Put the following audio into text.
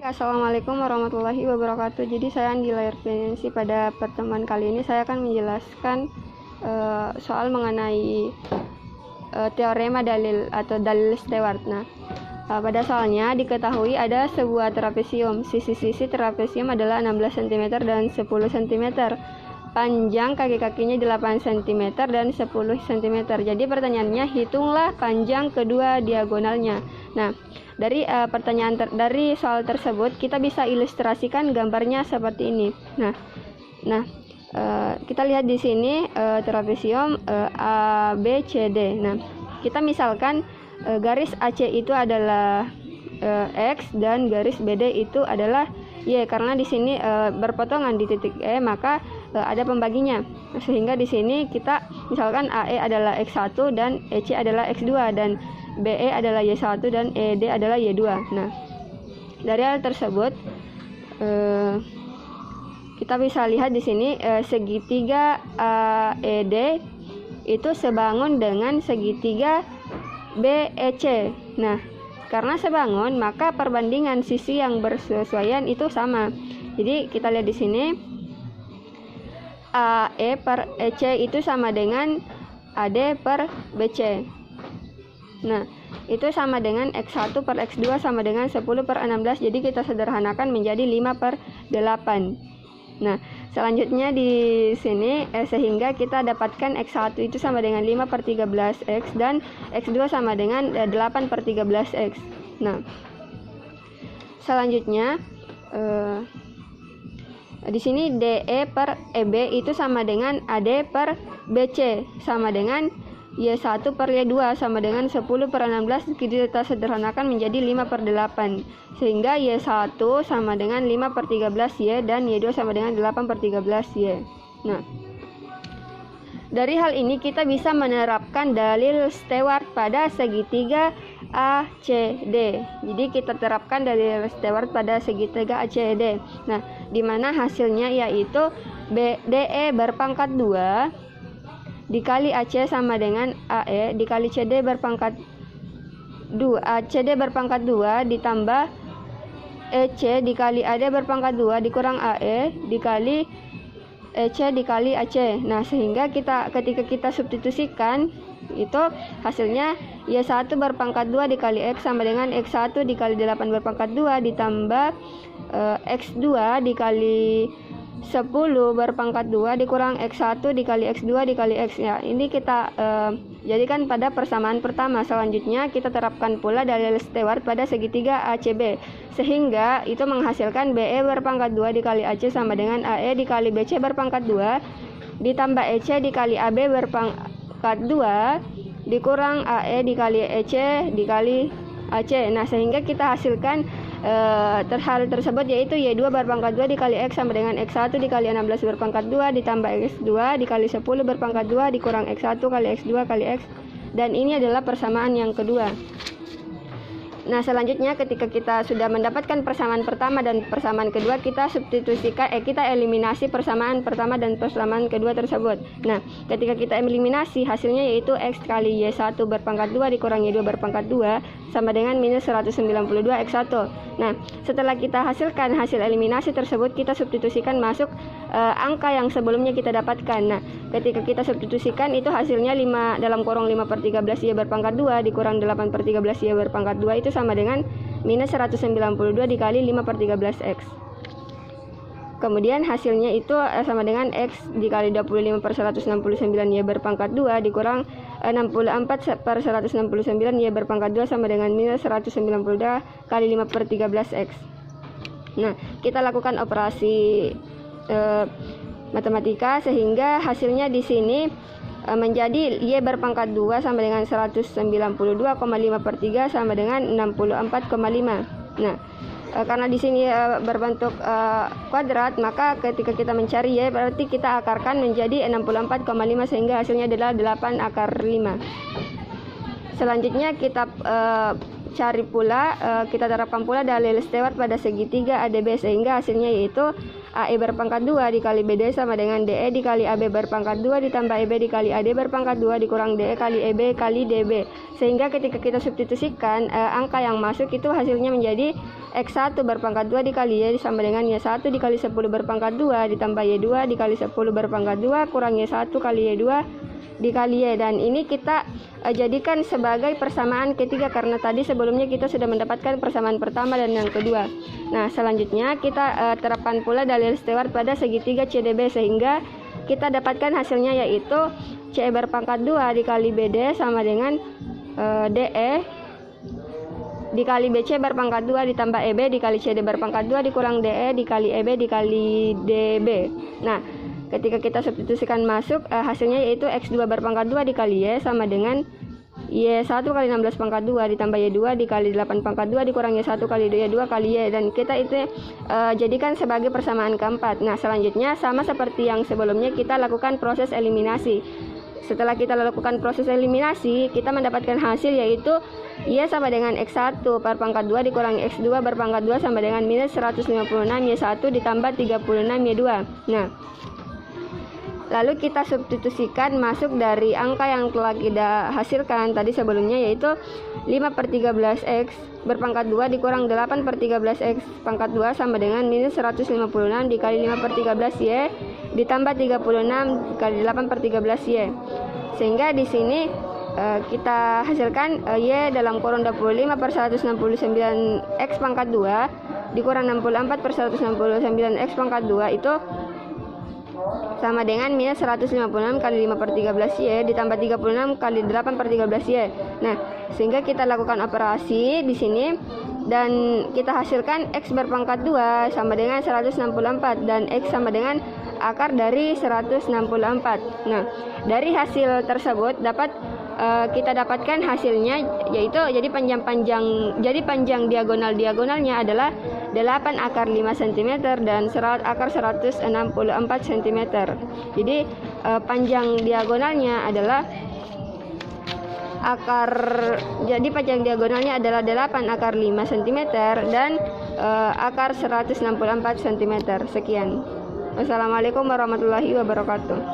Assalamualaikum warahmatullahi wabarakatuh. Jadi saya Andi Layar Pensi. Pada pertemuan kali ini saya akan menjelaskan soal mengenai teorema dalil atau dalil Stewart. Pada soalnya diketahui ada sebuah trapesium. Sisi-sisi trapesium adalah 16 cm dan 10 cm. Panjang kaki-kakinya 8 cm dan 10 cm. Jadi pertanyaannya, hitunglah panjang kedua diagonalnya. Dari dari soal tersebut kita bisa ilustrasikan gambarnya seperti ini. Kita lihat di sini trapesium A B C D. Kita misalkan garis AC itu adalah X dan garis BD itu adalah Y, karena di sini berpotongan di titik E, maka ada pembaginya. Sehingga di sini kita misalkan AE adalah X1 dan EC adalah X2 dan BE adalah Y1 dan ED adalah Y2. Dari hal tersebut kita bisa lihat di sini segitiga AED itu sebangun dengan segitiga BEC. Karena sebangun, maka perbandingan sisi yang bersesuaian itu sama. Jadi kita lihat di sini AE per EC itu sama dengan AD per BC. Itu sama dengan X1 per X2 sama dengan 10 per 16. Jadi kita sederhanakan menjadi 5 per 8. Selanjutnya di sini sehingga kita dapatkan X1 itu sama dengan 5 per 13X dan X2 sama dengan 8 per 13X. Selanjutnya di sini DE per EB itu sama dengan AD per BC sama dengan Y1 per Y2 sama dengan 10 per 16. Kita sederhanakan menjadi 5 per 8 sehingga Y1 sama dengan 5 per 13Y dan Y2 sama dengan 8 per 13Y. Dari hal ini kita bisa menerapkan dalil Stewart pada segitiga ACD. Jadi kita terapkan dalil Stewart pada segitiga ACD. Di mana hasilnya yaitu BDE berpangkat 2 dikali AC sama dengan AE dikali CD berpangkat 2 CD berpangkat 2 ditambah EC dikali AD berpangkat 2 dikurang AE dikali EC dikali AC. Sehingga ketika kita substitusikan itu hasilnya Y1 berpangkat 2 dikali X sama dengan X1 dikali 8 berpangkat 2 ditambah X2 dikali 10 berpangkat 2 dikurang X1 dikali X2 dikali X. Ini kita jadikan pada persamaan pertama. Selanjutnya kita terapkan pula dalil Stewart pada segitiga ACB sehingga itu menghasilkan BE berpangkat 2 dikali AC sama dengan AE dikali BC berpangkat 2 ditambah EC dikali AB berpangkat 2 dikurang AE dikali EC dikali AC. Sehingga kita hasilkan hal tersebut yaitu Y2 berpangkat 2 dikali X sama dengan X1 dikali 16 berpangkat 2 ditambah X2 dikali 10 berpangkat 2 dikurang X1 kali X2 kali X, dan ini adalah persamaan yang kedua. Selanjutnya ketika kita sudah mendapatkan persamaan pertama dan persamaan kedua, kita substitusikan kita eliminasi persamaan pertama dan persamaan kedua tersebut. Ketika kita eliminasi, hasilnya yaitu X kali Y1 berpangkat 2 dikurang Y2 berpangkat 2 sama dengan minus 192 X1. Setelah kita hasilkan hasil eliminasi tersebut, kita substitusikan masuk angka yang sebelumnya kita dapatkan. Ketika kita substitusikan itu hasilnya 5 dalam kurung 5 per 13 Y berpangkat 2 dikurang 8 per 13 Y berpangkat 2 itu sama dengan minus 192 dikali 5 per 13X. Kemudian hasilnya itu sama dengan X dikali 25 per 169 Y berpangkat 2 dikurang 64 per 169 Y berpangkat 2 sama dengan minus 192 kali 5 per 13X. Kita lakukan operasi matematika sehingga hasilnya di sini menjadi Y berpangkat 2 sama dengan 192,5 per 3 sama dengan 64,5. Karena di sini berbentuk kuadrat, maka ketika kita mencari Y berarti kita akarkan menjadi 64,5 sehingga hasilnya adalah 8 akar 5. Selanjutnya kita cari pula, kita terapkan pula dalil Stewart pada segitiga ADB, sehingga hasilnya yaitu AE berpangkat 2 dikali BD sama dengan DE dikali AB berpangkat 2 ditambah EB dikali AD berpangkat 2 dikurang DE kali EB kali DB. Sehingga ketika kita substitusikan, angka yang masuk itu hasilnya menjadi X1 berpangkat 2 dikali Y sama dengan Y1 dikali 10 berpangkat 2 ditambah Y2 dikali 10 berpangkat 2 kurang Y1 kali Y2 dikali Y. Dan ini kita jadikan sebagai persamaan ketiga, karena tadi sebelumnya kita sudah mendapatkan persamaan pertama dan yang kedua. Nah, selanjutnya kita terapkan pula dalil Stewart pada segitiga CDB, sehingga kita dapatkan hasilnya yaitu CE berpangkat 2 dikali BD sama dengan DE dikali BC berpangkat 2 ditambah EB dikali CD berpangkat 2 dikurang DE dikali EB dikali DB. Nah, ketika kita substitusikan masuk, hasilnya yaitu X2 berpangkat 2 dikali Y sama dengan Y1 kali 16 pangkat 2 ditambah Y2 dikali 8 pangkat 2 dikurang Y1 kali Y2 kali Y. Dan kita itu jadikan sebagai persamaan keempat. Nah, selanjutnya sama seperti yang sebelumnya, kita lakukan proses eliminasi. Setelah kita lakukan proses eliminasi, kita mendapatkan hasil yaitu Y sama dengan X1 per pangkat 2 dikurang X2 berpangkat 2 sama dengan minus 156 Y1 ditambah 36 Y2. Nah, lalu kita substitusikan masuk dari angka yang telah kita hasilkan tadi sebelumnya, yaitu 5/13X berpangkat 2 dikurang 8/13X pangkat 2 sama dengan minus 156 dikali 5/13Y ditambah 36 dikali 8/13Y. Sehingga di sini kita hasilkan Y dalam kurun 25/169X pangkat 2 dikurang 64/169X pangkat 2 itu sama dengan minus 156 kali 5/13Y ditambah 36 kali 8/13Y. Nah, sehingga kita lakukan operasi di sini dan kita hasilkan X berpangkat 2 sama dengan 164 dan X sama dengan akar dari 164. Nah, dari hasil tersebut kita dapatkan hasilnya yaitu jadi panjang diagonalnya adalah 8 akar 5 cm dan akar 164 cm. Jadi panjang diagonalnya adalah 8 akar 5 cm dan akar 164 cm. Sekian. Wassalamualaikum warahmatullahi wabarakatuh.